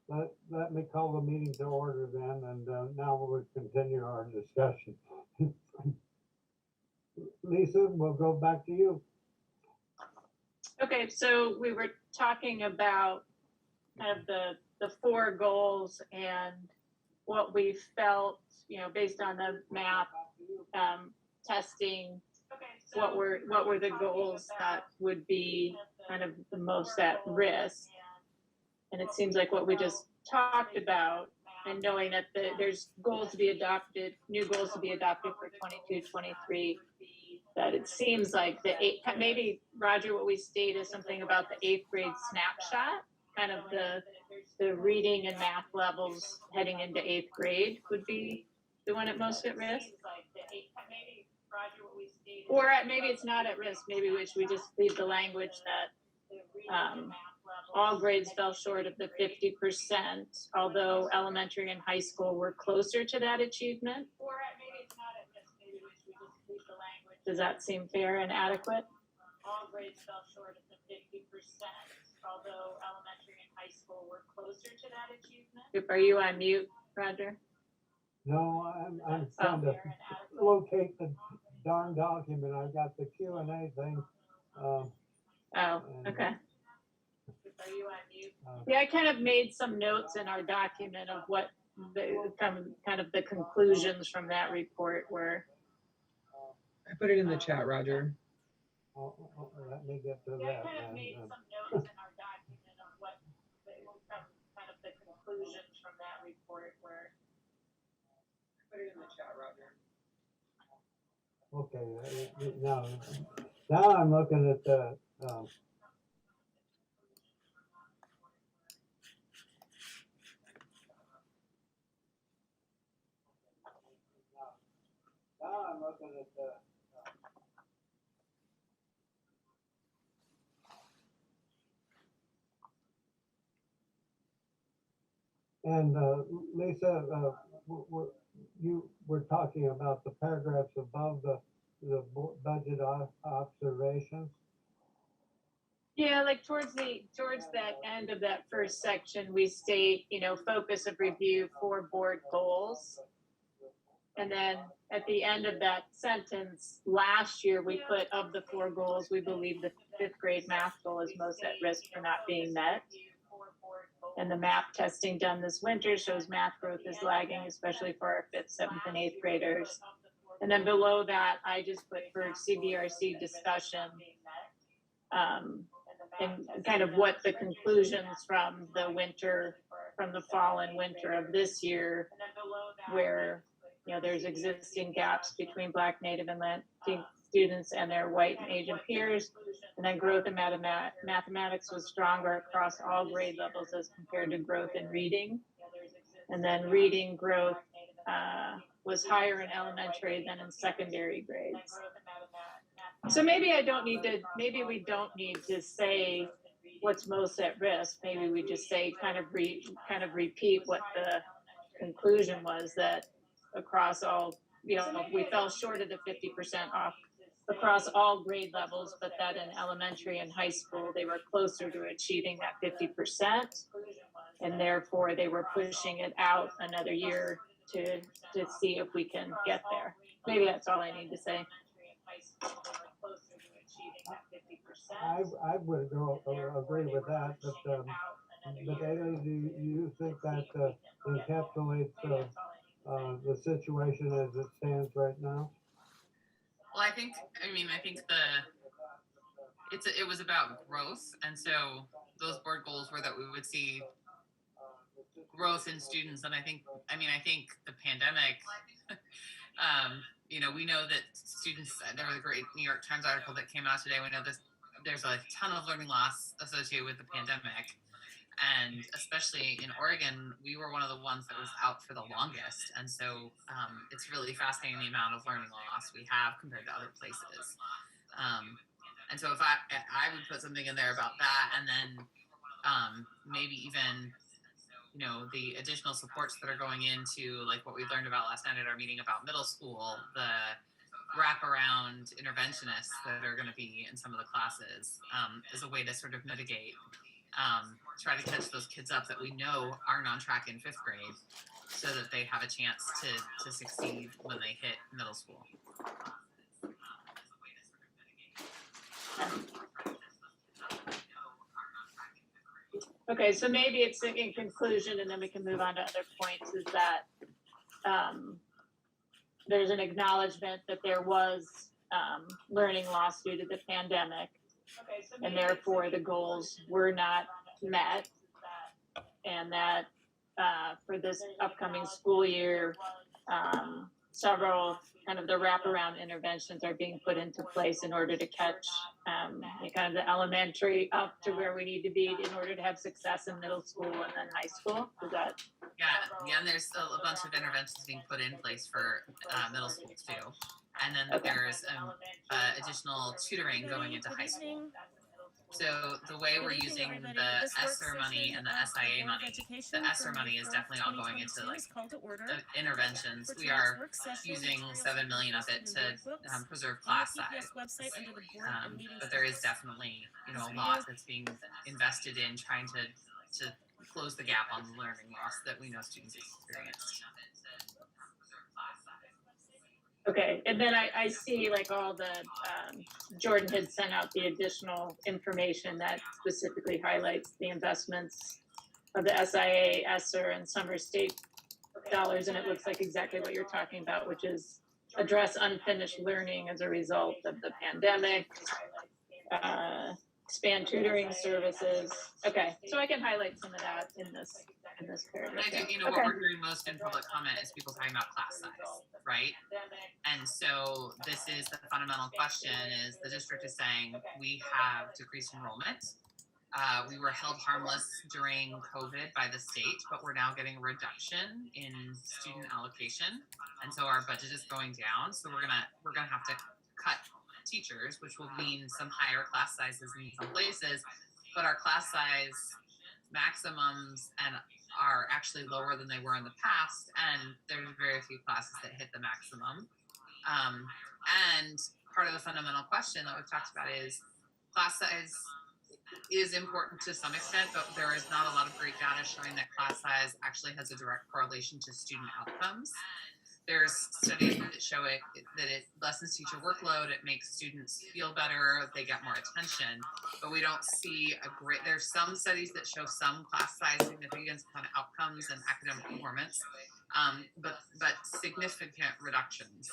let me call the meeting to order then, and now we'll continue our discussion. Lisa, we'll go back to you. Okay, so we were talking about kind of the four goals and what we felt, based on the map testing, what were the goals that would be kind of the most at risk. And it seems like what we just talked about, and knowing that there's goals to be adopted, new goals to be adopted for 22-23, that it seems like maybe Roger, what we state is something about the 8th grade snapshot, kind of the reading and math levels heading into 8th grade would be the one at most at risk. Or maybe it's not at risk. Maybe we just leave the language that all grades fell short of the 50%, although elementary and high school were closer to that achievement. Or maybe it's not at risk. Maybe we just leave the language. Does that seem fair and adequate? All grades fell short of the 50%, although elementary and high school were closer to that achievement. Are you on mute, Roger? No, I'm trying to locate the darn document. I got the Q&A thing. Okay. Are you on mute? Yeah, I kind of made some notes in our document of what kind of the conclusions from that report were. I put it in the chat, Roger. Let me get to that. I kind of made some notes in our document of what kind of the conclusions from that report were. I put it in the chat, Roger. Okay, now I'm looking at the and Lisa, you were talking about the paragraphs above the budget observations. Yeah, like towards that end of that first section, we state, focus of review for board goals. And then at the end of that sentence, last year we put, of the 4 goals, we believe the 5th grade math goal is most at risk for not being met. And the map testing done this winter shows math growth is lagging, especially for our 5th, 7th, and 8th graders. And then below that, I just put for CBRC discussion, and kind of what the conclusions from the fall and winter of this year, where there's existing gaps between Black, Native, and Latino students and their white and Asian peers, and then growth in mathematics was stronger across all grade levels as compared to growth in reading, and then reading growth was higher in elementary than in secondary grades. So maybe we don't need to say what's most at risk. Maybe we just say kind of repeat what the conclusion was, that across all, we fell short of the 50% off across all grade levels, but that in elementary and high school, they were closer to achieving that 50%. And therefore they were pushing it out another year to see if we can get there. Maybe that's all I need to say. I would agree with that, but Ailey, do you think that encapsulates the situation as it stands right now? Well, I think it was about growth, and so those board goals were that we would see growth in students, and I think the pandemic, we know that students, there was a great New York Times article that came out today. We know there's a ton of learning loss associated with the pandemic. And especially in Oregon, we were one of the ones that was out for the longest. And so it's really fascinating the amount of learning loss we have compared to other places. And so if I would put something in there about that, and then maybe even, the additional supports that are going into, like what we learned about last night at our meeting about middle school, the wraparound interventionists that are going to be in some of the classes, as a way to sort of mitigate try to catch those kids up that we know aren't on track in 5th grade, so that they have a chance to succeed when they hit middle school. Okay, so maybe it's in conclusion, and then we can move on to other points, is that there's an acknowledgement that there was learning loss due to the pandemic, and therefore the goals were not met, and that for this upcoming school year, several kind of the wraparound interventions are being put into place in order to catch kind of the elementary up to where we need to be in order to have success in middle school and then high school. Is that? Yeah, and there's a bunch of interventions being put in place for middle school too, and then there's additional tutoring going into high school. So the way we're using the ESSER money and the SIA money, the ESSER money is definitely all going into like interventions. We are using $7 million of it to preserve class size, but there is definitely a lot that's being invested in trying to close the gap on the learning loss that we know students experience. Okay, and then I see like all the, Jordan had sent out the additional information that specifically highlights the investments of the SIA, ESSER, and summer state dollars, and it looks like exactly what you're talking about, which is address unfinished learning as a result of the pandemic, expand tutoring services. Okay, so I can highlight some of that in this paragraph. And I do, what we're hearing most in public comment is people talking about class size, right? And so this is the fundamental question: is the district is saying we have decreased enrollment. We were held harmless during COVID by the state, but we're now getting a reduction in student allocation, and so our budget is going down. So we're gonna have to cut teachers, which will mean some higher class sizes in some places, but our class size maximums are actually lower than they were in the past, and there's very few classes that hit the maximum. And part of the fundamental question that we've talked about is class size is important to some extent, but there is not a lot of great data showing that class size actually has a direct correlation to student outcomes. There's studies that show that it lessens teacher workload, it makes students feel better, they get more attention, but we don't see there's some studies that show some class size significance on outcomes and academic performance, but significant reductions.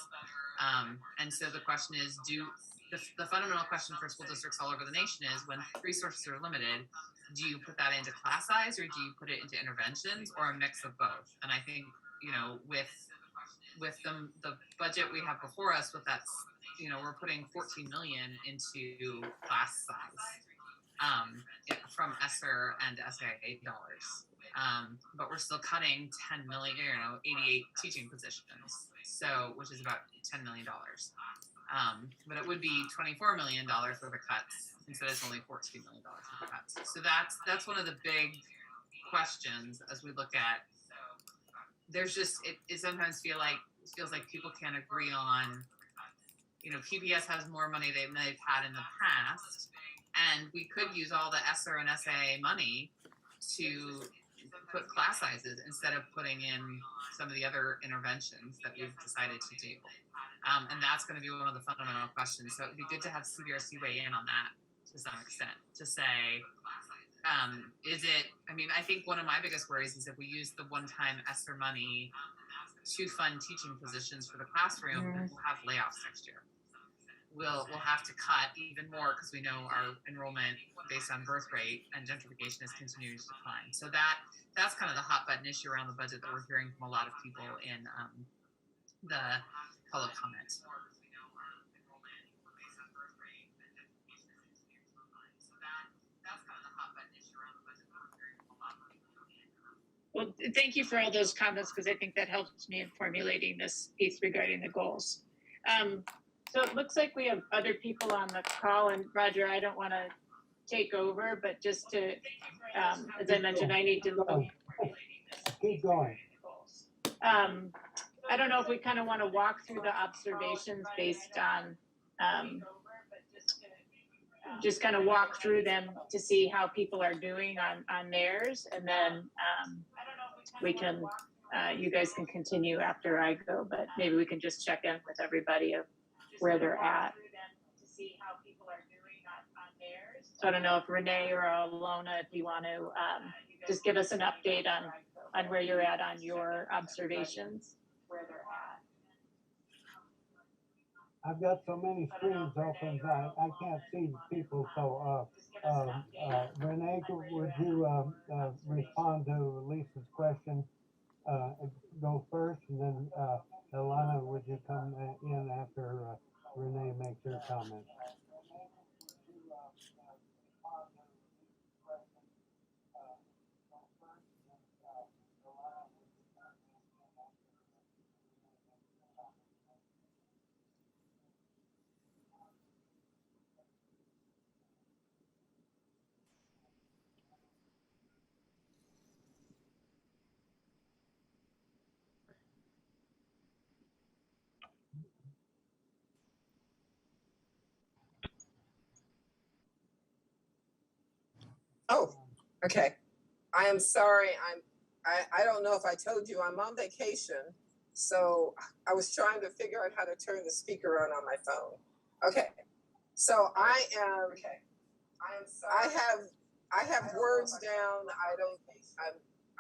And so the question is, the fundamental question for school districts all over the nation is, when resources are limited, do you put that into class size, or do you put it into interventions, or a mix of both? And I think, with the budget we have before us, with that, we're putting $14 million into class size from ESSER and SIA dollars, but we're still cutting 10 million, 88 teaching positions, so which is about $10 million. But it would be $24 million worth of cuts instead of only $14 million worth of cuts. So that's one of the big questions as we look at. There's just it sometimes feels like people can't agree on, PBS has more money than they've had in the past, and we could use all the ESSER and SIA money to put class sizes instead of putting in some of the other interventions that we've decided to do. And that's going to be one of the fundamental questions. So it'd be good to have CBRC weigh in on that to some extent, to say, I think one of my biggest worries is if we use the one-time ESSER money to fund teaching positions for the classroom, we'll have layoffs next year. We'll have to cut even more because we know our enrollment based on birth rate and gentrification is continuing to decline. So that's kind of the hot button issue around the budget that we're hearing from a lot of people in the public comments. Well, thank you for all those comments, because I think that helps me in formulating this piece regarding the goals. So it looks like we have other people on the call, and Roger, I don't want to take over, but just to, as I mentioned, I need to keep going. I don't know if we kind of want to walk through the observations based on just kind of walk through them to see how people are doing on theirs, and then we can, you guys can continue after I go, but maybe we can just check in with everybody of where they're at. So I don't know if Renee or Alona, if you want to just give us an update on where you're at on your observations. I've got so many screens open, I can't see the people, so, Renee, would you, respond to Lisa's question? Go first, and then, Alana, would you come in after, Renee makes her comment? Oh, okay. I am sorry. I don't know if I told you I'm on vacation. So I was trying to figure out how to turn the speaker on my phone. Okay. So I have words down.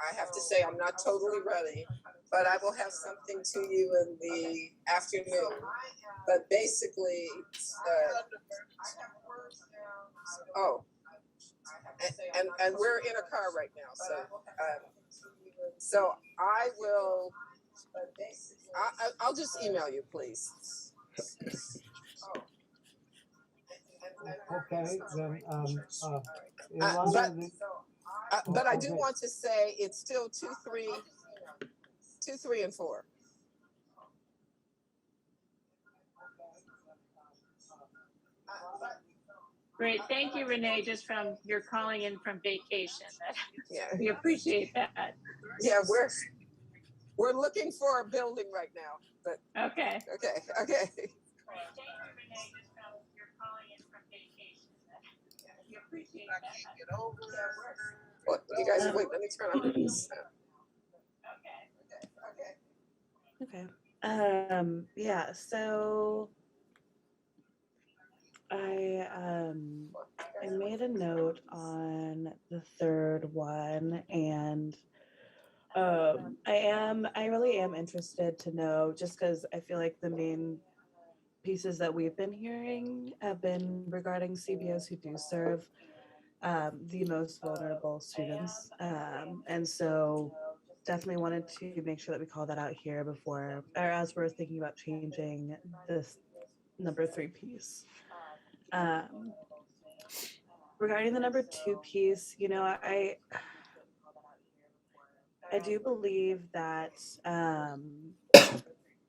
I have to say I'm not totally ready, but I will have something to you in the afternoon. But basically, and we're in a car right now, so I will. I'll just email you, please. Okay, then, but I do want to say it's still 2, 3, and 4. Great, thank you, Renee, just from, you're calling in from vacation. Yeah, We appreciate that. yeah, we're looking for a building right now, but Okay. Okay. What, you guys, wait, let me turn on this. Okay. Yeah, so I made a note on the third one, and I really am interested to know, just because I feel like the main pieces that we've been hearing have been regarding CBOs who do serve the most vulnerable students. And so definitely wanted to make sure that we call that out here before, or as we're thinking about changing this number 3 piece. Regarding the number 2 piece, you know, I do believe that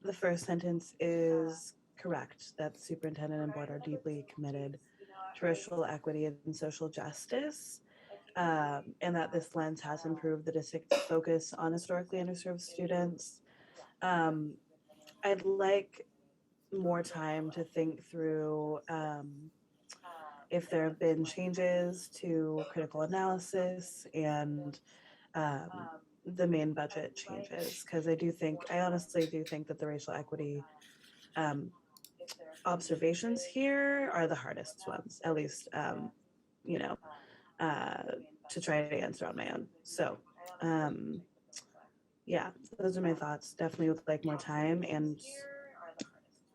the first sentence is correct, that the superintendent and board are deeply committed to racial equity and social justice, and that this lens has improved the district's focus on historically underserved students. I'd like more time to think through if there have been changes to critical analysis and the main budget changes, because I honestly do think that the racial equity observations here are the hardest ones, at least, you know, to try to answer on my own. So, yeah, those are my thoughts. Definitely would like more time, and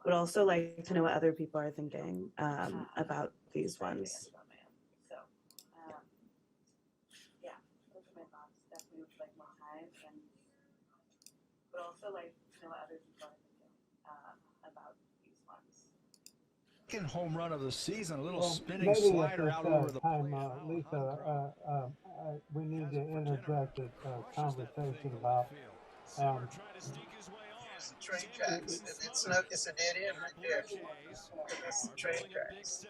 would also like to know what other people are thinking about these ones. Yeah, those are my thoughts. Definitely would like more time, and would also like to know what other people are thinking about these ones. Second home run of the season, a little well, spinning maybe slider out over the time, plate. Lisa, we need to interject a conversation about, There's the train tracks, and it's a dead end right there. That's the train tracks.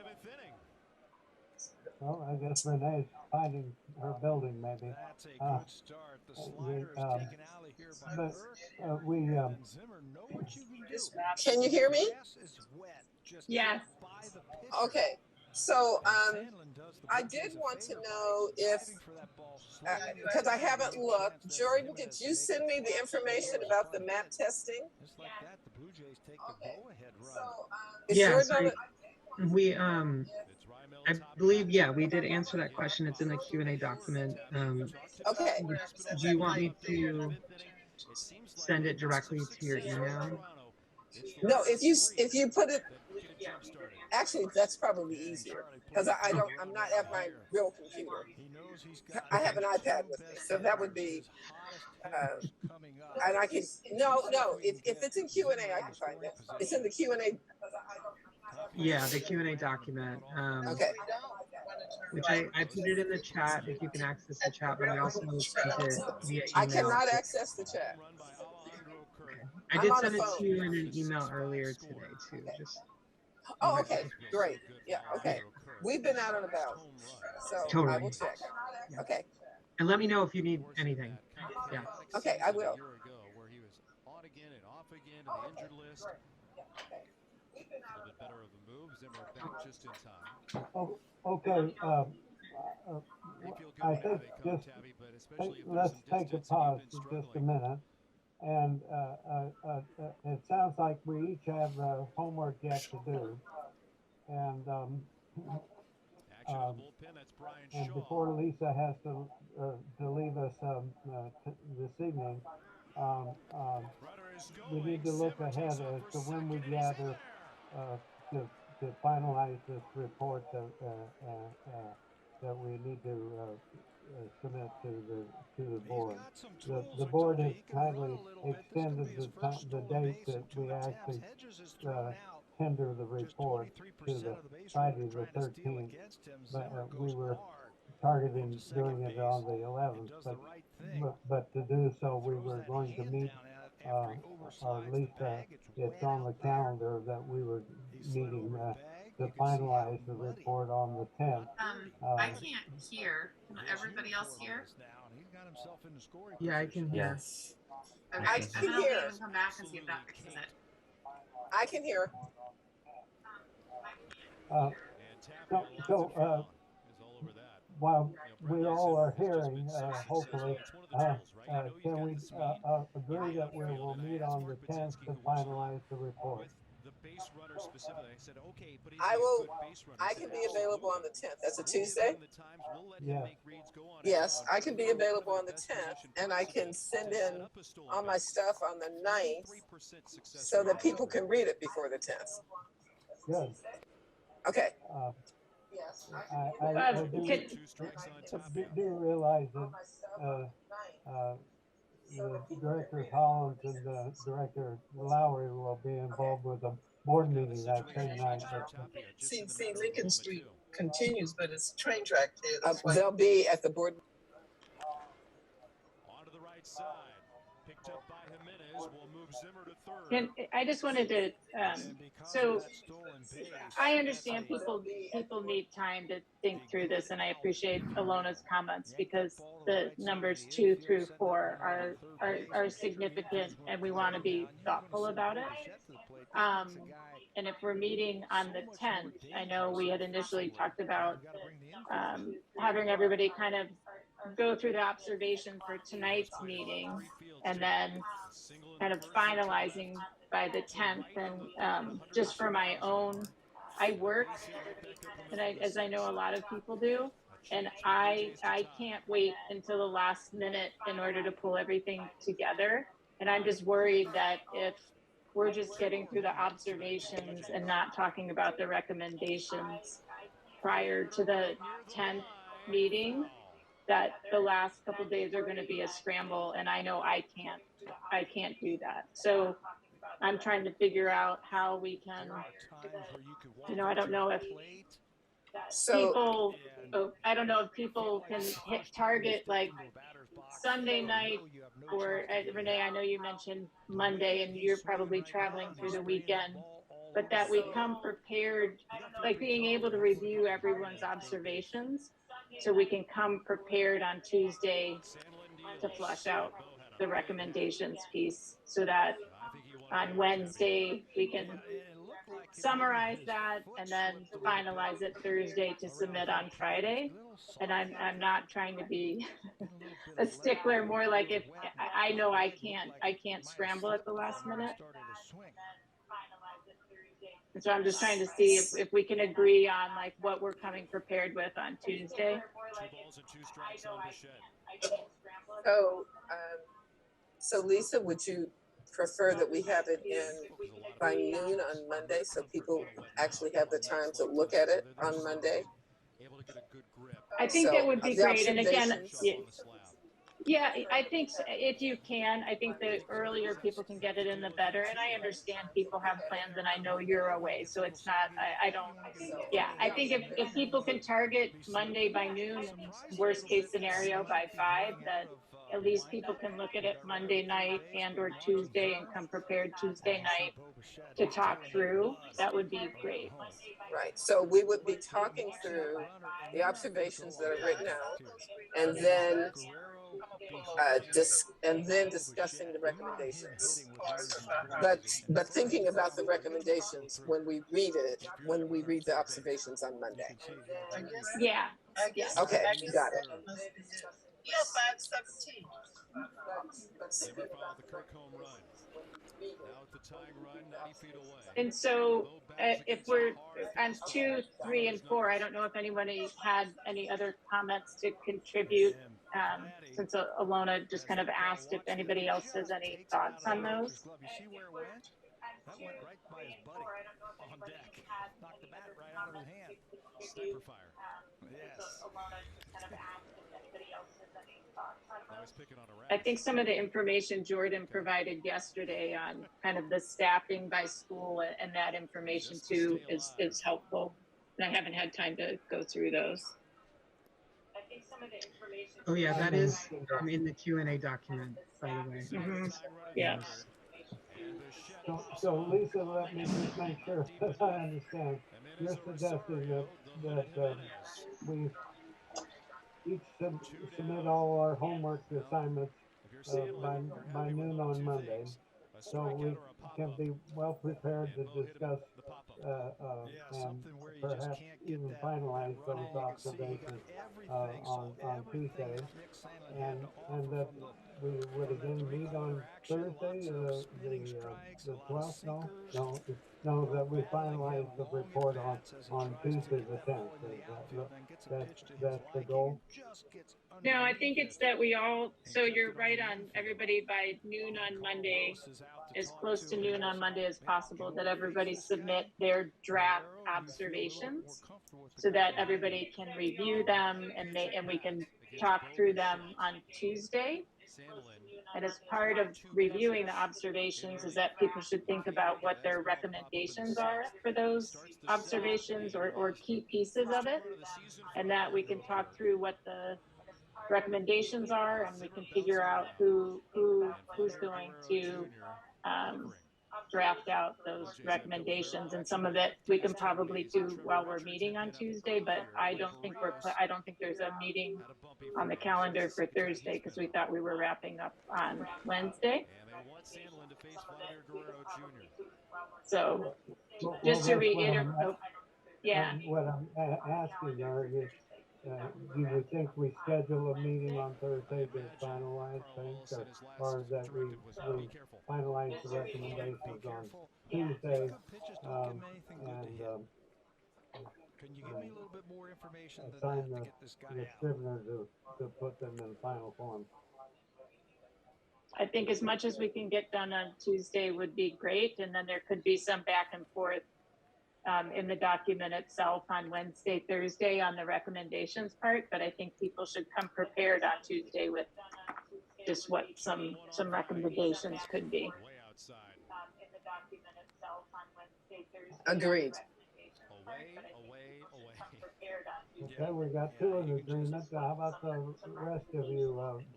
well, I guess Renee's finding her building maybe. That's a good start. The slider is taken out of here by But Burke. we, And Zimmer, know what you can do. Can you hear me? Grass is wet. Just Yes. by the pitcher. Okay. So, I did want to know if, because I haven't looked, Jordan, did you send me the information about the map testing? Just like that, the Blue Jays take the go-ahead run. Is Yeah, Jordan we I It's believe, yeah, we did answer that question. It's in the Q&A document. Okay. Do you want me to send it directly to your email? No, if you put it, actually, that's probably easier because I'm not at my real computer. I have an iPad with me, so that would be, and I can, no, if it's in Q&A, I can find it. It's in the Q&A. Yeah, the Q&A document. Okay. Which I put it in the chat if you can access the chat, but I also sent it via email. I cannot access the chat. I did I'm on send a it phone. to you in an email earlier today too. Just Oh, okay, great. Yeah, okay. We've been out and about, so I Totally. will check. Yeah. Okay. And let me know if you need anything. Yeah. Okay, I will. Where he was on again and off again to the injured list. A little bit better of a move. Zimmer back just in time. Oh, okay. I think just let's take a pause for just a minute. And it sounds like we each have homework yet to do. And and before Lisa has to leave us this evening, we need to look ahead as to when we gather to finalize this report that we need to submit to the board. The board has kindly extended the date that we actually tender the report to the Friday the 13th, but we were targeting doing it on the 11th, but to do so we were going to meet, or at least it's on the calendar that we were meeting to finalize the report on the 10th. I can't hear. Can everybody else hear? Yeah, I can hear. Yes. Okay, I and can then I'll leave hear. and come back and see if that fixes it. I can hear. While we all are hearing, hopefully, can we agree that we will meet on the 10th to finalize the report? I can be available on the 10th. That's a Tuesday? Yes. Yes, I can be available on the 10th, and I can send in all my stuff on the 9th so that people can read it before the 10th. Good. Okay. I do realize that the Director Collins and Director Lowry will be involved with the board meeting that same night. See, Lincoln Street continues, but it's train track there. They'll be at the board. Onto the right side. Picked up by Jimenez. Will move Zimmer to third. I just wanted to, so I understand people need time to think through this, and I appreciate Alona's comments because the numbers 2 through 4 are significant, and we want to be thoughtful about it. And if we're meeting on the 10th, I know we had initially talked about having everybody kind of go through the observation for tonight's meeting and then kind of finalizing by the 10th. And just for my own, I work, and as I know a lot of people do, and I can't wait until the last minute in order to pull everything together. And I'm just worried that if we're just getting through the observations and not talking about the recommendations prior to the 10th meeting, that the last couple of days are going to be a scramble, and I know I can't do that. So I'm trying to figure out how we can, I don't know if people can hit target like Sunday night, or Renee, I know you mentioned Monday and you're probably traveling through the weekend, but that we come prepared, like being able to review everyone's observations so we can come prepared on Tuesday to flush out the recommendations piece so that on Wednesday we can summarize that and then finalize it Thursday to submit on Friday. And I'm not trying to be a stickler, more like if I know I can't scramble at the last minute. And so I'm just trying to see if we can agree on like what we're coming prepared with on Tuesday. 2 balls and 2 strikes on Bichette. So Lisa, would you prefer that we have it in by noon on Monday so people actually have the time to look at it on Monday? Able to get a good grip. I think that would be the great. And again, observations- yeah, I think if you can, I think the earlier people can get it in, the better. And I understand people have plans, and I know you're away, so it's not. I don't. Yeah, I think if people can target Monday by noon, and worst case scenario by 5, that at least people can look at it Monday night and/or Tuesday and come prepared Tuesday night to talk through. That would be great. Right, so we would be talking through the observations that are written out, and then discussing the recommendations. But thinking about the recommendations when we read the observations on Monday. Yeah. Okay, got it. 517. Never fouled the Kirk home run. Now at the tying run, 90 feet away. And so if we're on 2, 3, and 4, I don't know if anybody had any other comments to contribute, since Alona just kind of asked if anybody else has any thoughts on those. You see where it went? That went right by his buddy on deck. Knocked the bat right out of his hand. Sniper fire. Yes. Always picking on a I rat. think some of the information Jordan provided yesterday on kind of the staffing by school and that information too is helpful. And I haven't had time to go through those. I think some of the information. Oh yeah, that is in the Q&A document, by the way. Mhm. Yeah. So Lisa, let me just make sure that I understand. You're suggesting that we each submit all our homework assignments by noon on Monday, so we can be well prepared to discuss and perhaps even finalize those observations on Tuesday, and that we would again meet on Thursday, the 12th. No, that we finalize the report on Tuesday the 10th. That's the goal. No, I think it's that we all, so you're right on, everybody by noon on Monday, as close to noon on Monday as possible, that everybody submit their draft observations so that everybody can review them and we can talk through them on Tuesday. And as part of reviewing the observations is that people should think about what their recommendations are for those observations or key pieces of it, and that we can talk through what the recommendations are, and we can figure out who's going to draft out those recommendations. And some of it we can probably do while we're meeting on Tuesday, but I don't think there's a meeting on the calendar for Thursday because we thought we were wrapping up on Wednesday. So just to reiterate, yeah. What I'm asking are you, do you think we schedule a meeting on Thursday to finalize things, or that we finalize the recommendations on Tuesday, Can you give me a little bit more information than assign that to get this guy the out? scrivener to put them in final form? I think as much as we can get done on Tuesday would be great, and then there could be some back and forth in the document itself on Wednesday, Thursday on the recommendations part, but I think people should come prepared on Tuesday with just what some recommendations could be. Agreed. Okay, we got two in agreement. How about the rest of you?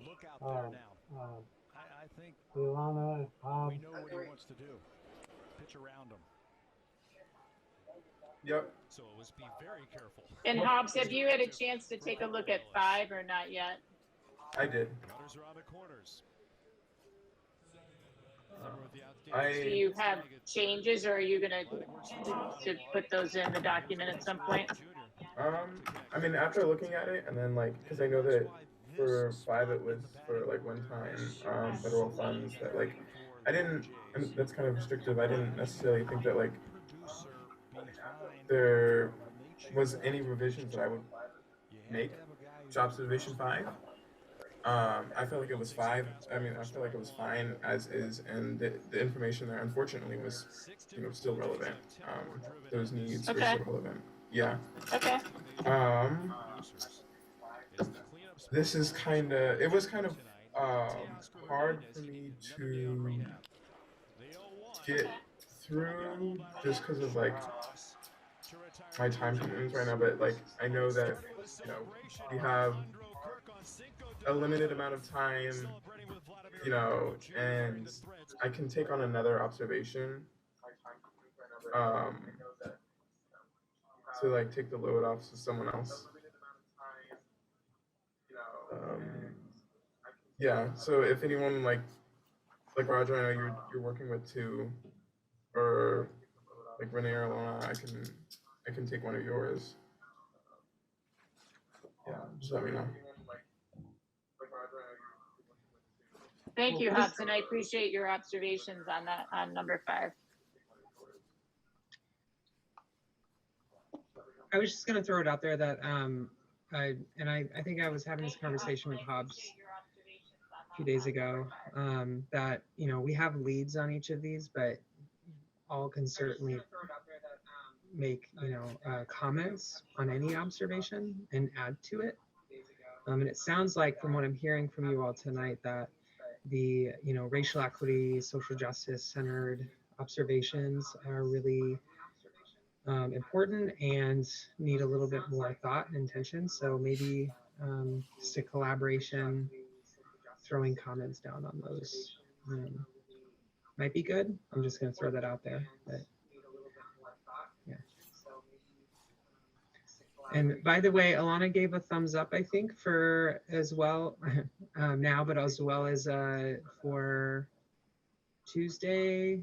Look out there now. I think Ilana, we know what he wants to do. Pitch around him. Yep. So it was be very careful. And Hobbs, have you had a chance to take a look at 5 or not yet? I did. Runners are on the corners. Do you have changes, or are you gonna to put those in the document at some point? I mean, after looking at it, and then like, because I know that for 5 it was for like one-time federal funds that like I didn't, and that's kind of restrictive. I didn't necessarily think that like there was any revisions that I would make to observation 5. I felt like it was 5. I mean, I feel like it was fine as is, and the information there, unfortunately, was, still relevant. Those needs are Okay. still relevant. Yeah. Okay. This is it was kind of hard for me to get through just because of like my time commitments right now, but like I know that we have a limited amount of time, and I can take on another observation to like take the load off to someone else. Yeah, so if anyone like Roger, I know you're working with 2, or like Renee or Alona, I can take one of yours. Yeah, just let me know. Thank you, Hudson. I appreciate your observations on that, on number 5. I was just gonna throw it out there that I think I was having this conversation with Hobbs a few days ago, that we have leads on each of these, but all can certainly make comments on any observation and add to it. And it sounds like from what I'm hearing from you all tonight that the racial equity, social justice centered observations are really important and need a little bit more thought and intention. So maybe just a collaboration, throwing comments down on those might be good. I'm just going to throw that out there. But yeah. And by the way, Alana gave a thumbs up, I think, for as well now, but as well as for Tuesday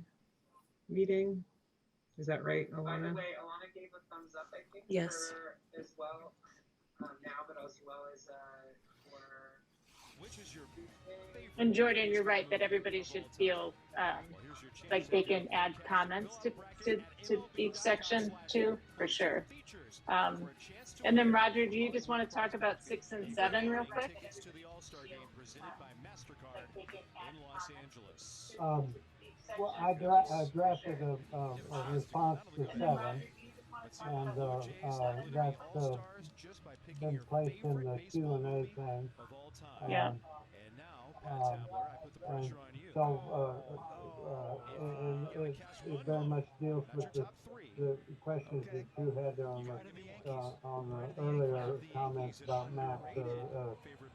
meeting. Is that right, Alana? By the way, Alana gave a thumbs up, I think, yes, for as well now, but as well as for. Which is your And Jordan, you're right that everybody should feel like they can add comments to each section too, for sure. And then Roger, do you just want to talk about 6 and 7 real quick? Tickets to the All-Star game presented by MasterCard in Los Angeles. Well, I drafted a response to 7, and that's been placed in the Q&A thing. Yeah. And now, Pat Tabler, I put the pressure on you. So, it very much deals with the questions that you had on the earlier comments about maps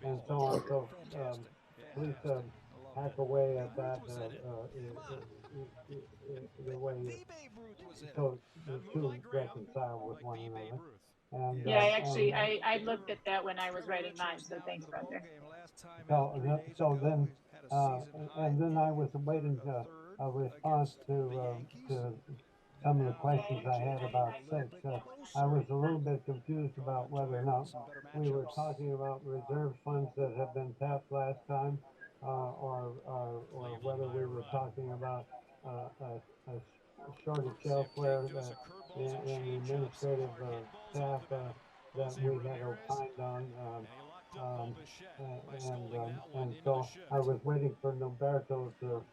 and so on. So, please hack away at that the way so the 2 reconcile with one another. And, yeah, I looked at that when I was writing mine, so thanks, Roger. So then, and then I was awaiting a response to some of the questions I had about 6. I was a little bit confused about whether or not we were talking about reserve funds that had been tapped last time, or whether we were talking about a shortage elsewhere in the administrative staff that we had opined on. And so I was waiting for Norberto to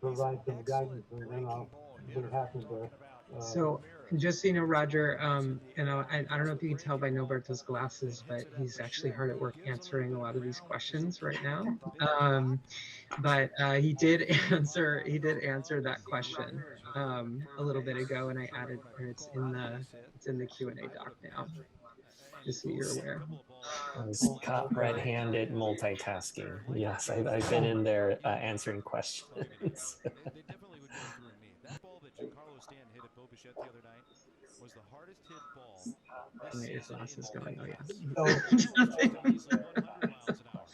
provide some guidance, and then I'll be happy to. So just so you know, Roger, and I don't know if you can tell by Norberto's glasses, but he's actually hard at work answering a lot of these questions right now. But he did answer that question a little bit ago, and I added, and it's in the Q&A doc now, just so you're aware. I was caught red-handed multitasking. Yes, I've been in there answering questions. They definitely would go through me. That ball that Giancarlo Stanton hit at Bo Bichette the other night was the hardest hit ball this Your season. glasses going, oh yeah. Easily 100 miles an hour.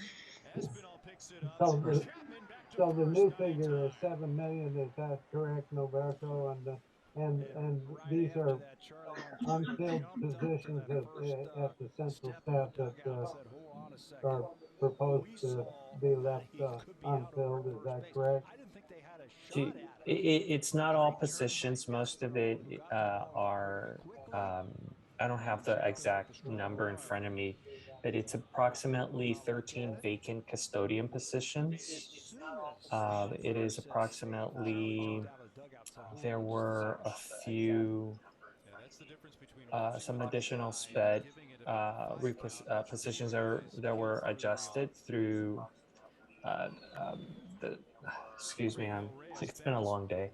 Espinal picks it up. So the new figure is 7 million. Is that correct, Noberto? And these are unfilled positions at the central staff that are proposed to be left unfilled. Is that correct? It's not all positions. Most of it are, I don't have the exact number in front of me, but it's approximately 13 vacant custodian positions. It is approximately, there were a few, some additional SPED positions that were adjusted through the, excuse me, it's been a long day.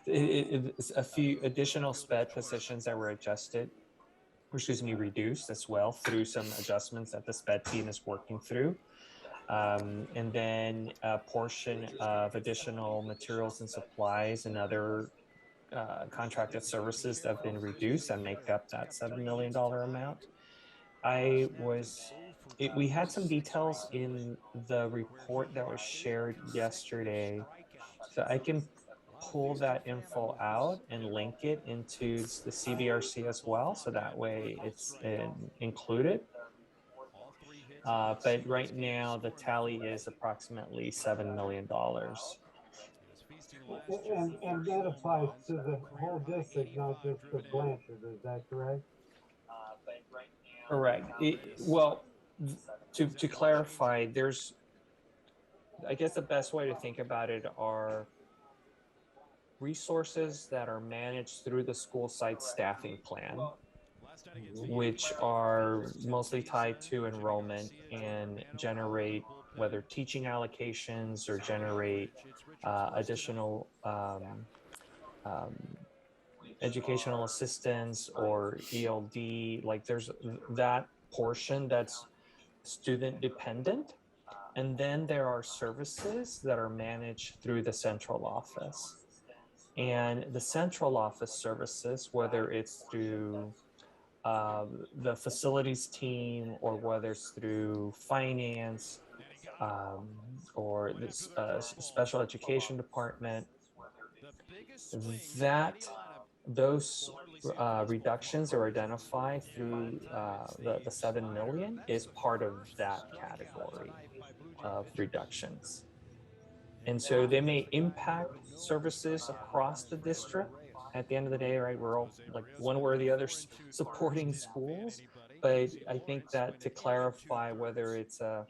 It's a few additional SPED positions that were adjusted, reduced as well through some adjustments that the SPED team is working through. And then a portion of additional materials and supplies and other contracted services that have been reduced and make up that $7 million amount. We had some details in the report that was shared yesterday, so I can pull that info out and link it into the CBRC as well, so that way it's included. But right now the tally is approximately $7 million. And that applies to the whole district, not just to Blanchard. Is that correct? Correct. Well, to clarify, there's, I guess the best way to think about it are resources that are managed through the school site staffing plan, which are mostly tied to enrollment and generate whether teaching allocations or generate additional educational assistance or ELD. Like there's that portion that's student dependent. And then there are services that are managed through the central office. And the central office services, whether it's through the facilities team or whether it's through finance or this special education department, those reductions are identified through the 7 million is part of that category of reductions. And so they may impact services across the district. At the end of the day, right, we're all like one way or the other supporting schools. But I think that to clarify whether it's a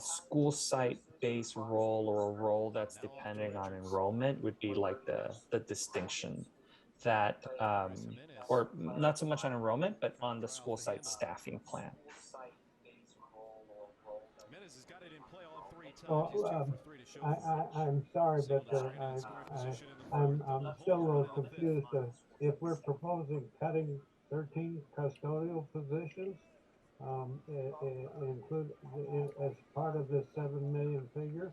school site based role or a role that's depending on enrollment would be like the distinction that, or not so much on enrollment, but on the school site staffing plan. Well, I'm sorry, but I'm still a little confused. If we're proposing cutting 13 custodial positions, include as part of this 7 million figure,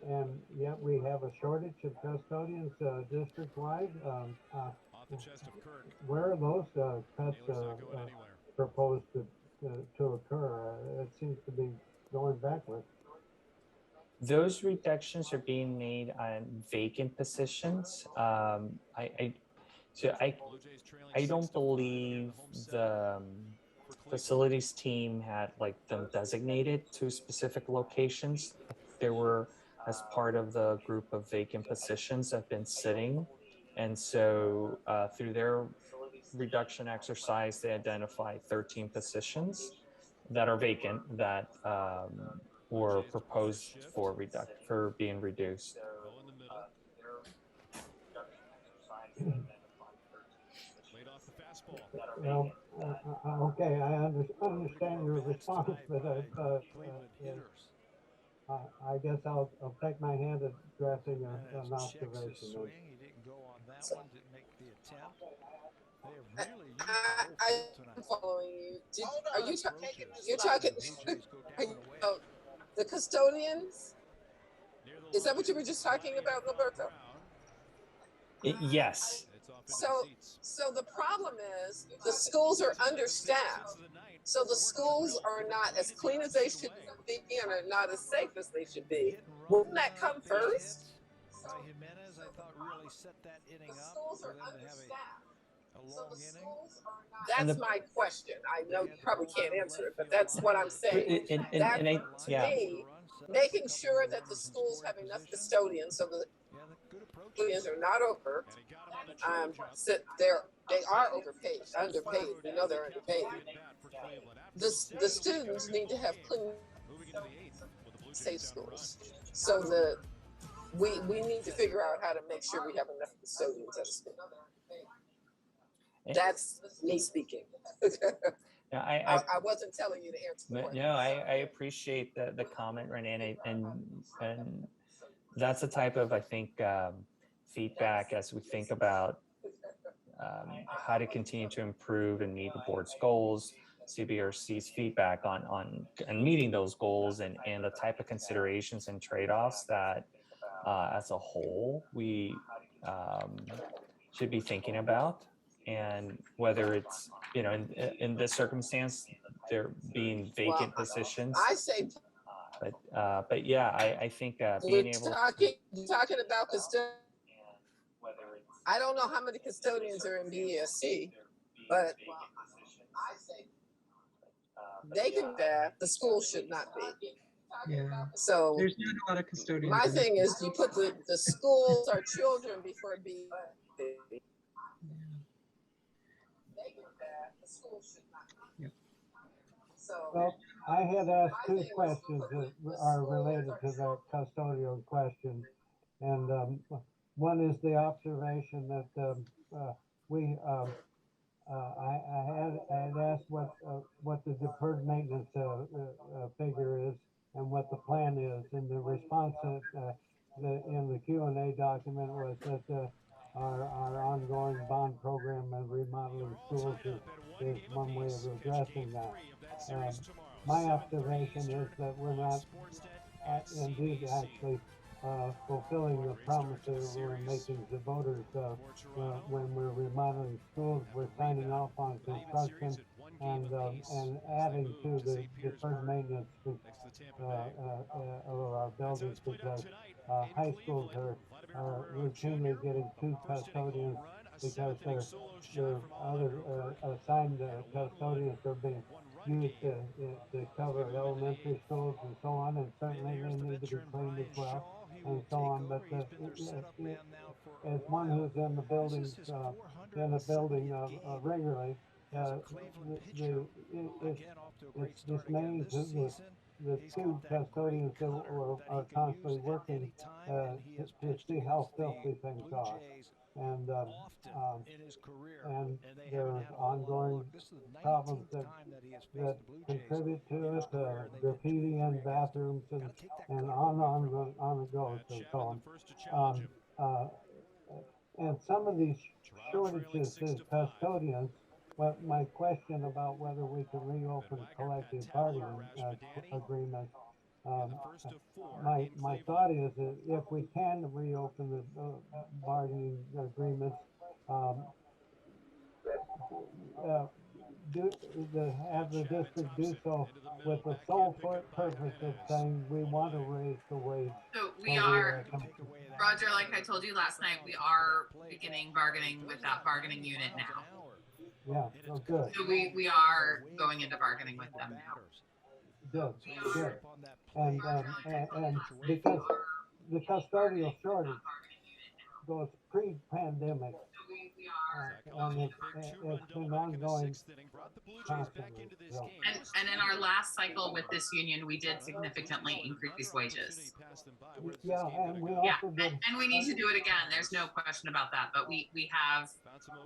and yet we have a shortage of custodians district-wide. Where are those cuts proposed to occur? It seems to be going backwards. Those reductions are being made on vacant positions. I don't believe the facilities team had like them designated to specific locations. They were as part of the group of vacant positions that have been sitting. And so through their reduction exercise, they identified 13 positions that are vacant that were proposed for being reduced. Well, okay, I understand your response, but I guess I'll take my hand at addressing an observation. He didn't go on that one, didn't make the attempt. I'm following you. Are you talking? You're talking. The custodians? Is that what you were just talking about, Roberto? Yes. So the problem is the schools are understaffed. So the schools are not as clean as they should be and are not as safe as they should be. Wouldn't that come first? Jimenez, I thought, really set that inning The up schools for are them to have understaffed. a So long the inning. schools are not. And That's the- my question. I know you probably can't answer it, but that's Left what field I'm line. saying. and That I, to yeah, me, making sure that the schools have enough custodians so the Yeah, good approach. custodians are not over. And he got him on the change up. They are overpaid, underpaid. We know they're underpaid. The students need to have clean, Moving into the eighth with the Blue Jays safe down a run. schools. So we need to figure out how to make sure we have enough custodians at school. That's me speaking. yeah, I wasn't telling you to answer the question. no, I appreciate the comment, Renee, and that's the type of, I think, feedback as we think about how to continue to improve and meet the board's goals, CBRC's feedback on meeting those goals, and the type of considerations and trade-offs that as a whole we should be thinking about. And whether it's, in this circumstance, there being vacant positions. I say, but yeah, I think being able talking about custodians. I don't know how many custodians are in BSC, but they can staff. The school should not be. Yeah. So There's not a lot of custodians. my in this thing is, you put the schools are children before BSC. Well, I had asked two questions that are related to the custodial question. And one is the observation that I had asked what the deferred maintenance figure is and what the plan is. And the response that in the Q&A document was that our ongoing bond program and remodeling schools is one way of addressing that. My observation is that we're not indeed actually fulfilling the promises we're making to voters when we're remodeling schools. We're signing off on construction and adding to the deferred maintenance of our buildings, because high schools are routinely getting two custodians because their other assigned custodians are being used to cover elementary schools and so on, and certainly they need to be cleaned as well, and so on. But as one who's in the buildings, regularly, it's dismaying to the two custodians that are constantly working to see how filthy things are. And there are ongoing problems that contribute to it, graffiti in bathrooms and on it goes and so on. And some of these shortages in custodians, but my question about whether we can reopen collective bargaining agreements, my thought is that if we can reopen the bargaining agreements, have the district do so with the sole purpose of saying we want to raise the wage. So we are, Roger, like I told you last night, we are beginning bargaining with that bargaining unit now. Yeah, oh, good. So we are going into bargaining with them now. Good. And because the custodial shortage goes pre-pandemic, and it's been ongoing constantly. So. And in our last cycle with this union, we did significantly increase wages. Yeah, and we also did. And we need to do it again. There's no question about that. But we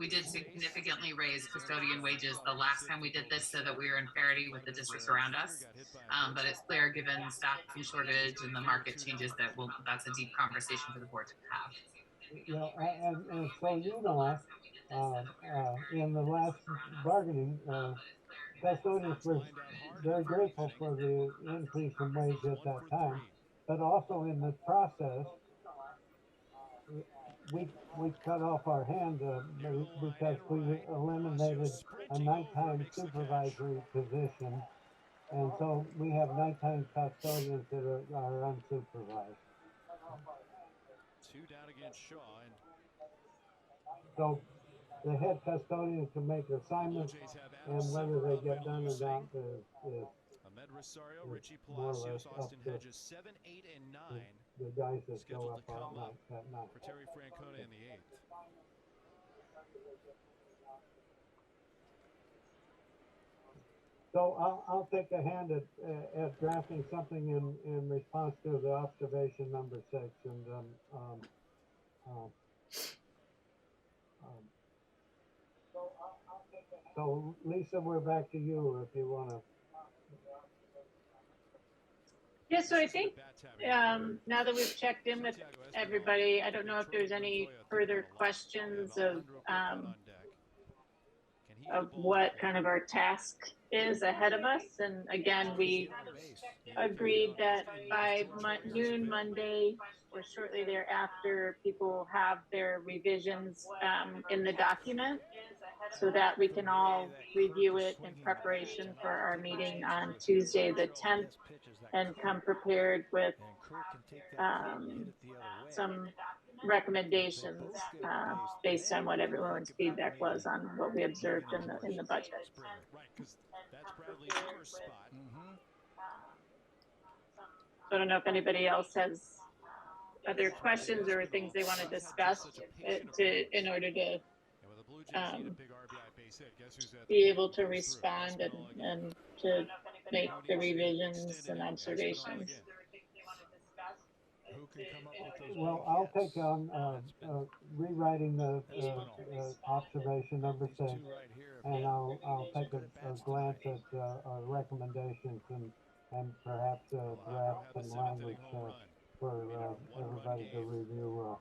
did significantly raise custodian wages the last time we did this, so that we were in parity with the districts around us. But it's clear, given staffing shortage and the market changes, that's a deep conversation for the board to have. And so in the last bargaining, custodians were very grateful for the increase in wage at that time, but also in the process, we cut off our hand because we eliminated a nighttime supervisory position, and so we have nighttime custodians that are unsupervised. Two down against Shaw, and So the head custodian can make assignments, and whether they get done or not is Ahmed Rosario, Richie more or less Palacios, up Austin to Hedges, 7, 8, and 9. the guys that show Scheduled up to come up at night. for Terry Francona in the 8th. So I'll take a hand at drafting something in response to the observation number 6, and so Lisa, we're back to you if you want to. Yeah, so I think now that we've checked in with everybody, I don't know if there's any further questions of what kind of our task is ahead of us. And again, we agreed that by noon Monday or shortly thereafter, people have their revisions in the document so that we can all review it in preparation for our meeting on Tuesday the 10th and come prepared with some recommendations based on what everyone's feedback was on what we observed in the budget. Right, because that's Bradley's first spot. So I don't know if anybody else has other questions or things they want to discuss in order to be able to respond and to make the revisions and observations. Well, I'll take on rewriting the observation number 6, and I'll take a glance at our recommendations and perhaps draft some language for everybody to review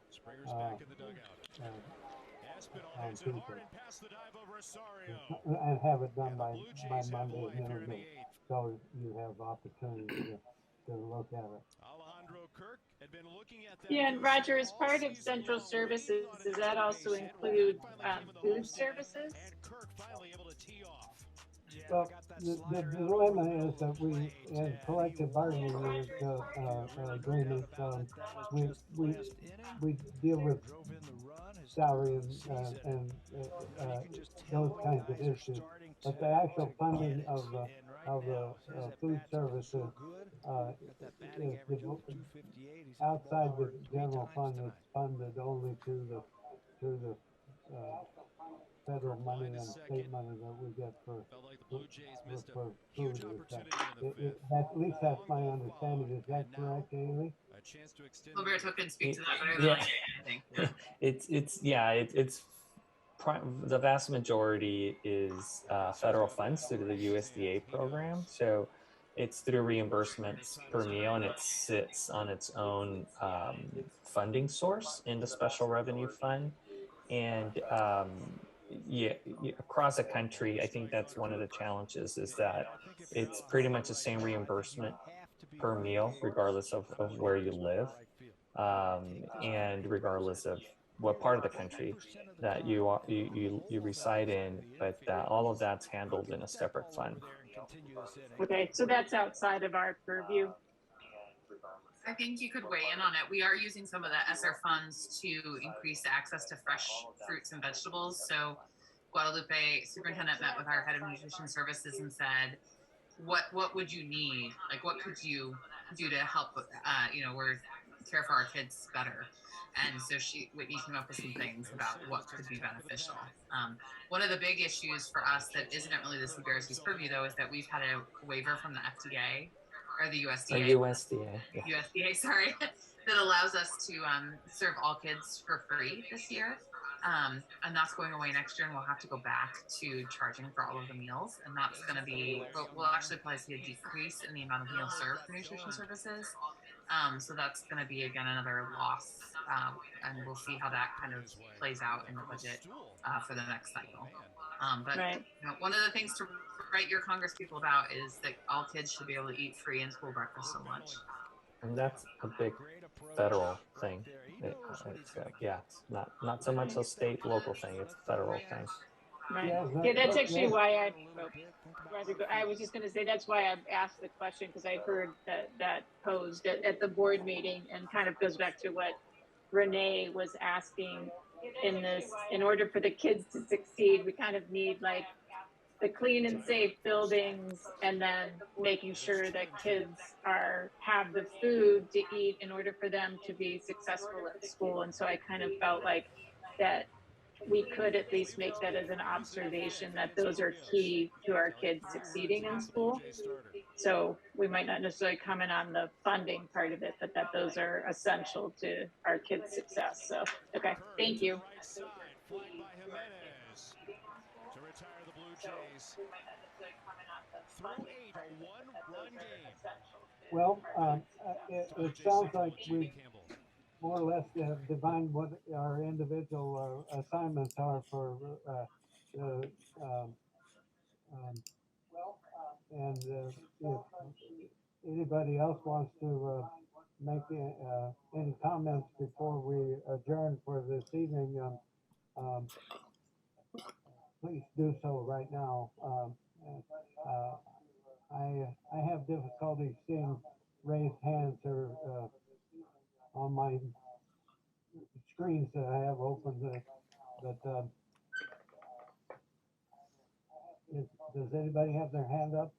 on Tuesday, and have it done by Monday noon, so you have opportunity to look at it. Alejandro Kirk had been looking at that. Yeah, and Roger, as part of central services, does that also include food services? And Kirk finally able to tee off. Well, the dilemma is that we, in collective bargaining agreements, we deal with salary and those kinds of issues, but the actual funding of the food services is outside the general fund. It's funded only through the federal money and state money that we get for food. At least that's my understanding. Is that correct, Amy? Roberto can speak to that, but I it's the vast majority is federal funds through the USDA program. So it's through reimbursements per meal, and it sits on its own funding source in the special revenue fund. And across the country, I think that's one of the challenges, is that it's pretty much the same reimbursement per meal, regardless of where you live, and regardless of what part of the country that you reside in, but all of that's handled in a separate fund. Okay, so that's outside of our purview. I think you could weigh in on it. We are using some of the ESSER funds to increase access to fresh fruits and vegetables. So Guadalupe superintendent met with our head of nutrition services and said, what would you need? Like, what could you do to help, care for our kids better? And so Whitney came up with some things about what could be beneficial. One of the big issues for us that isn't really the CBRC's purview, though, is that we've had a waiver from the FDA or the USDA. USDA, sorry, that allows us to serve all kids for free this year. And that's going away next year, and we'll have to go back to charging for all of the meals. And that's going to be, we'll actually probably see a decrease in the amount of meals served for nutrition services. So that's going to be, again, another loss. And we'll see how that kind of plays out in the budget for the next cycle. But one of the things to write your Congress people about is that all kids should be able to eat free in school breakfast so lunch. And that's a big federal thing. It's not so much a state, local thing, it's a federal thing. Right. Yeah, Yeah, that's that- actually why I was just going to say that's why I asked the question, because I heard that posed at the board meeting, and kind of goes back to what Renee was asking in this. In order for the kids to succeed, we kind of need like the clean and safe buildings, and then making sure that kids have the food to eat in order for them to be successful at school. And so I kind of felt like that we could at least make that as an observation, that those are key to our kids succeeding in school. So we might not necessarily comment on the funding part of it, but that those are essential to our kids' success. So, okay, thank you. To retire the Blue Jays. Through 8, a one-run game. Well, it sounds like we more or less have defined what our individual assignments are for and if anybody else wants to make any comments before we adjourn for this evening, please do so right now. I have difficulty seeing raised hands or on my screens that I have open, but does anybody have their hand up?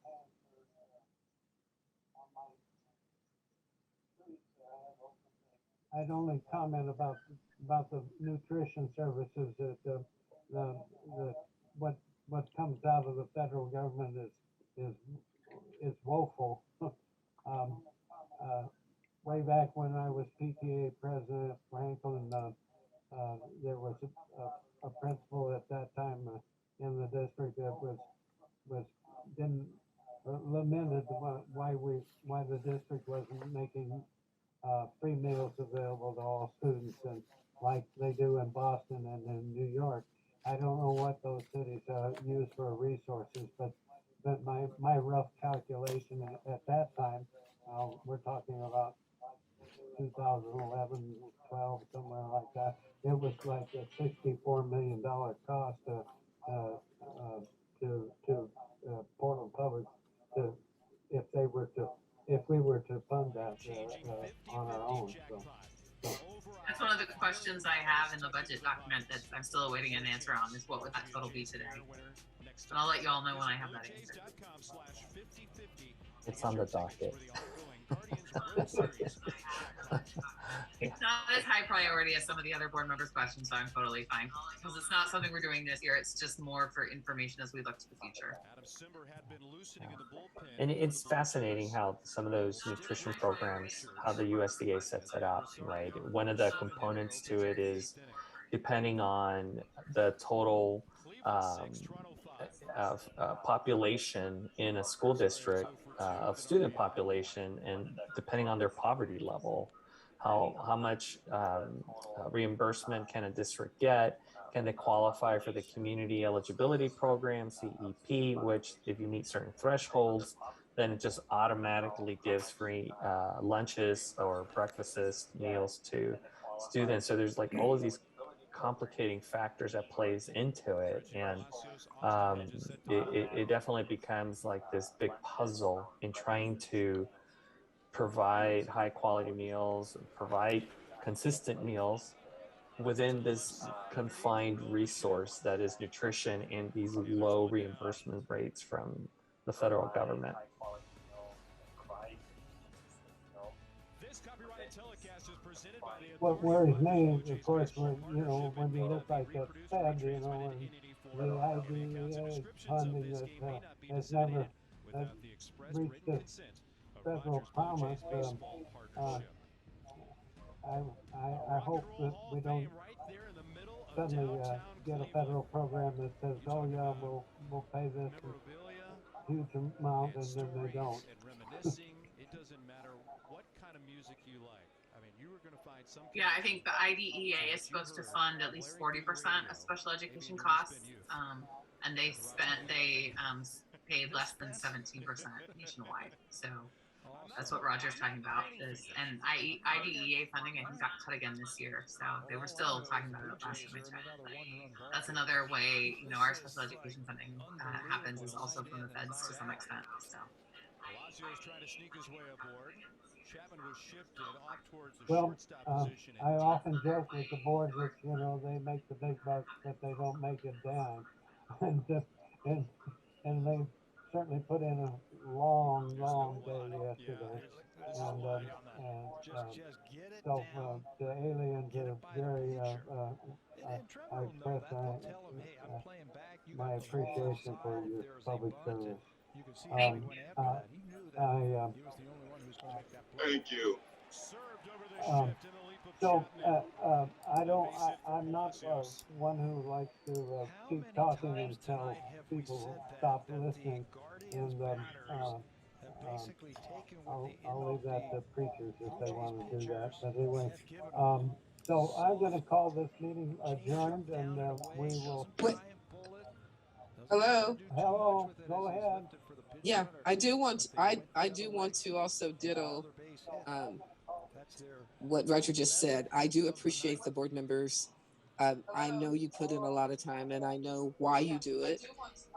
I'd only comment about the nutrition services that what comes out of the federal government is woeful. Way back when I was PTA president, Franklin, there was a principal at that time in the district that was didn't lamented why the district wasn't making free meals available to all students, and like they do in Boston and in New York. I don't know what those cities use for resources, but my rough calculation at that time, we're talking about 2011, 12, somewhere like that. It was like a $64 million cost to Portland Public if we were to fund that on our own. So. That's one of the questions I have in the budget document that I'm still awaiting an answer on, is what would that total be today? And I'll let you all know when I have that answer. It's on the docket. It's not as high priority as some of the other board members' questions, so I'm totally fine. Because it's not something we're doing this year. It's just more for information as we look to the future. And it's fascinating how some of those nutrition programs, how the USDA sets it up, right? One of the components to it is depending on the total population in a school district of student population, and depending on their poverty level, how much reimbursement can a district get? Can they qualify for the community eligibility program, CEP, which if you meet certain thresholds, then it just automatically gives free lunches or breakfasts, meals to students. So there's like all of these complicating factors that plays into it, and it definitely becomes like this big puzzle in trying to provide high quality meals, provide consistent meals within this confined resource that is nutrition and these low reimbursement rates from the federal government. What worries me, of course, when you look like that Fed, and the IDEA funding that has never reached this federal promise. I hope that we don't suddenly get a federal program that says, "Oh yeah, we'll pay this huge amount," and then they don't. It doesn't matter what kind of music you like. I mean, you were going to find some. Yeah, I think the IDEA is supposed to fund at least 40% of special education costs, and they paid less than 17% nationwide. So That's what Roger's talking about. And IDEA funding, I think, got cut again this year. So they were still talking about it last time I checked. But that's another way, our special education funding happens is also from the feds to some extent. So. Palacios trying to sneak his way aboard. Chapman was shifted off towards the Well, shortstop position. I often joke with the board that, they make the big bucks, but they don't make it down. And they certainly put in a long day yesterday. So the aliens are very, I express my appreciation for your public service. Thank you. I'm not one who likes to keep talking until people stop listening, and I'll leave that to preachers if they want to do that. But anyway, so I'm going to call this meeting adjourned, and we will. Hello. Hello. Go ahead. Yeah, I do want to also ditto what Roger just said. I do appreciate the board members. I know you put in a lot of time, and I know why you do it.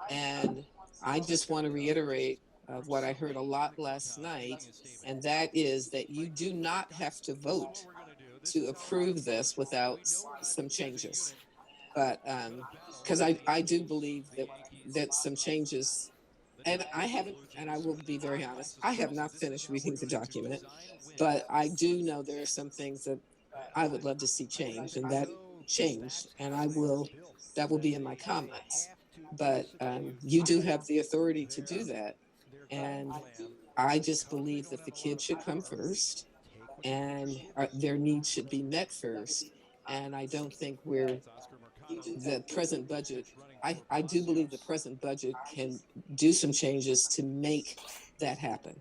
And I just want to reiterate what I heard a lot last night, and that is that you do not have to vote to approve this without some changes. But because I do believe that some changes, and I will be very honest, I have not finished reading the document, but I do know there are some things that I would love to see changed, and that will be in my comments. But you do have the authority to do that, and I just believe that the kids should come first, and their needs should be met first. And I don't think the present budget, I do believe the present budget can do some changes to make that happen.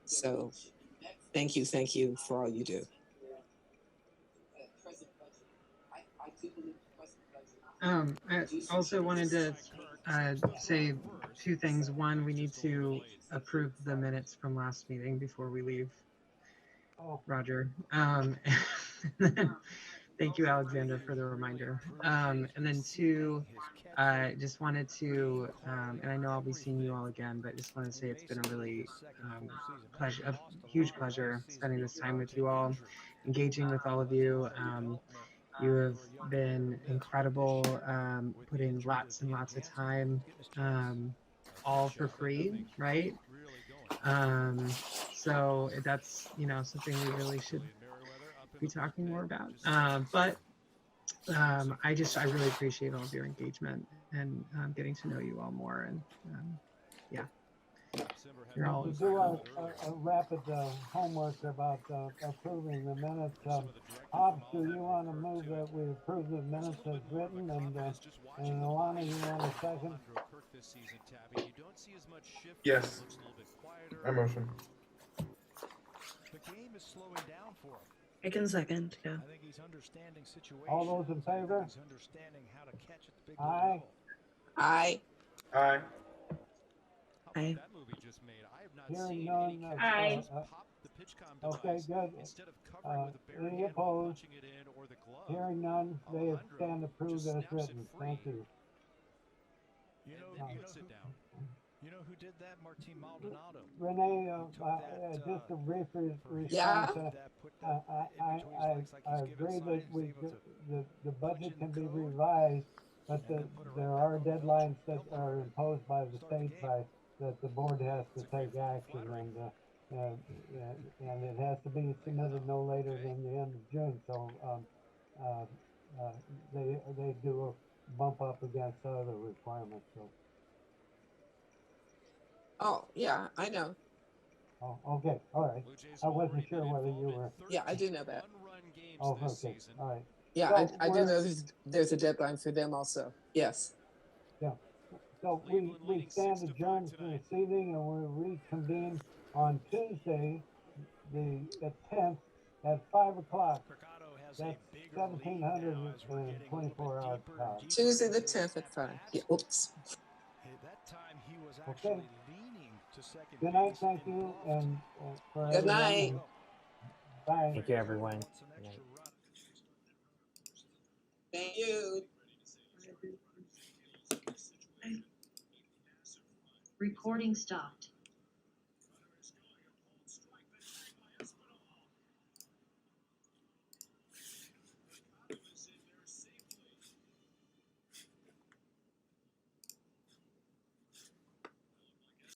So thank you for all you do. I also wanted to say two things. One, we need to approve the minutes from last meeting before we leave. Roger. Thank you, Alexander, for the reminder. And then two, I just wanted to, and I know I'll be seeing you all again, but just want to say it's been a really a huge pleasure spending this time with you all, engaging with all of you. You have been incredible, put in lots and lots of time, all for free, right? So that's, something we really should be talking more about. But I really appreciate all of your engagement and getting to know you all more. And yeah, you're all. We'll do a rapid homework about approving the minutes. Hobbs, do you want to move that we approve the minutes as written? And Alana, you want a second? Yes. I motion. The game is slowing down for him. I can second, yeah. I think he's understanding situations. All those in favor? He's understanding how to catch at the big Aye. Aye. Aye. Aye. That movie just made. I have not Hearing seen none. Aye. pop the pitch-com Okay, device good. instead of covering with a bare Any hand opposed? punching it in or the glove. Hearing none, they stand approved as snaps it written. free. Thank you. You sit down. You know who did that? Martin Maldonado. Renee, just a brief response. Yeah. I agree that the budget can be revised, but there are deadlines that are imposed by the state that the board has to take action, and it has to be submitted no later than the end of June. So they do a bump up against other requirements. So. Oh, yeah, I know. Oh, okay, all right. I wasn't sure whether you were. Yeah, I do know that. Oh, okay, all right. Yeah, So I do know there's a deadline for them also. Yes. Yeah. So we stand adjourned for this evening, and we'll reconvene on Tuesday, the 10th at 5 o'clock. That's 1724 hours. Tuesday the 10th at 5. Yeah, oops. That time he was Okay. leaning Good night, thank you, and for Good everyone. night. And bye. Thank you, everyone. Good night. Thank you. Recording stopped.